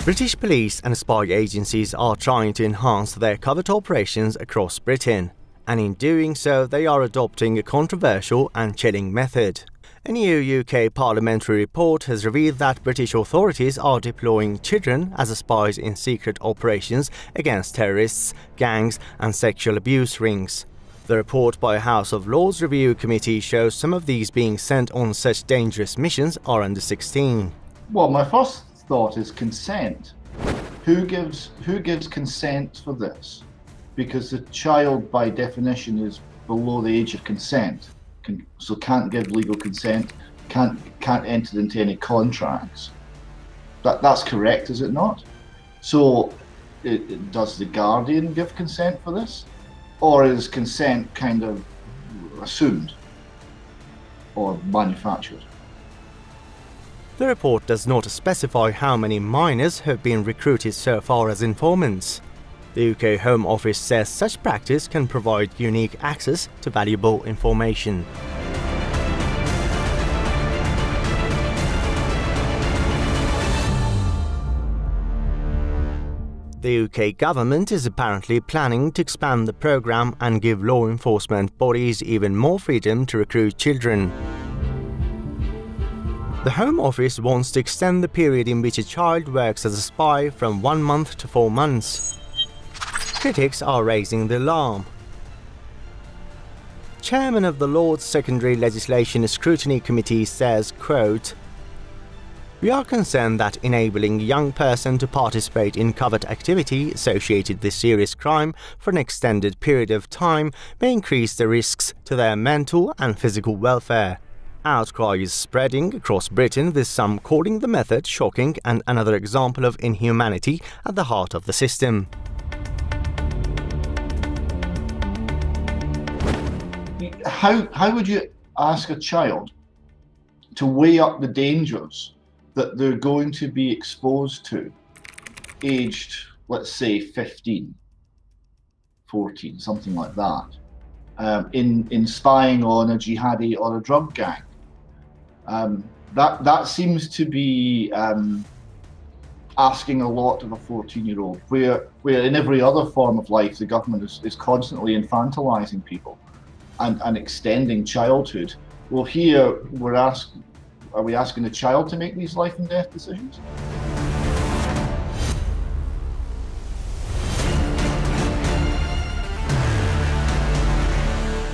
British police and spy agencies are trying to enhance their covert operations across Britain, and in doing so they are adopting a controversial and chilling method. A new UK parliamentary report has revealed that British authorities are deploying children as spies in secret operations against terrorists, gangs and sexual abuse rings. The report by a House of Lords Review Committee shows some of these being sent on such dangerous missions are under 16. Well, my first thought is consent. Who gives consent for this? Because the child, by definition, is below the age of consent, so can't give legal consent, can't enter into any contracts. That's correct, is it not? So, does the Guardian give consent for this, or is consent kind of assumed or manufactured? The report does not specify how many minors have been recruited so far as informants. The UK Home Office says such practice can provide unique access to valuable information. The UK government is apparently planning to expand the programme and give law enforcement bodies even more freedom to recruit children. The Home Office wants to extend the period in which a child works as a spy from 1 month to 4 months. Critics are raising the alarm. Chairman of the Lords Secondary Legislation Scrutiny Committee says, quote, "We are concerned that enabling a young person to participate in covert activity associated with serious crime for an extended period of time may increase the risks to their mental and physical welfare. Outcry is spreading across Britain, with some calling the method shocking and another example of inhumanity at the heart of the system." How would you ask a child to weigh up the dangers that they're going to be exposed to, aged, let's say, 15, 14, something like that, in spying on a jihadi or a drug gang? That seems to be asking a lot of a 14-year-old, where in every other form of life the government is constantly infantilizing people and extending childhood. Well, here are we asking the child to make these life and death decisions?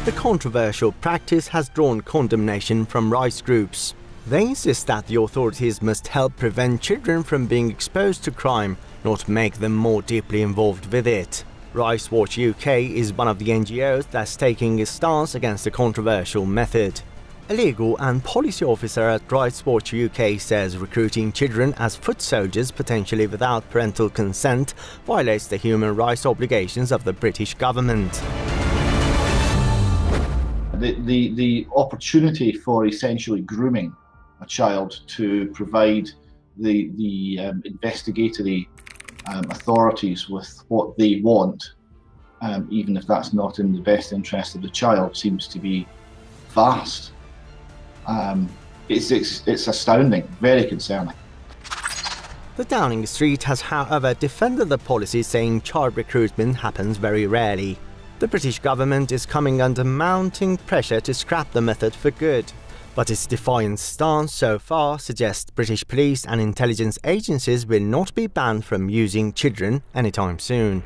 The controversial practice has drawn condemnation from rights groups. They insist that the authorities must help prevent children from being exposed to crime, not make them more deeply involved with it. Rights Watch UK is one of the NGOs that's taking a stance against the controversial method. A legal and policy officer at Rights Watch UK says recruiting children as foot soldiers potentially without parental consent violates the human rights obligations of the British government. The opportunity for essentially grooming a child to provide the investigatory authorities with what they want, even if that's not in the best interest of the child, seems to be vast. It's astounding, very concerning. The Downing Street has, however, defended the policy, saying child recruitment happens very rarely. The British government is coming under mounting pressure to scrap the method for good, but its defiant stance so far suggests British police and intelligence agencies will not be banned from using children anytime soon.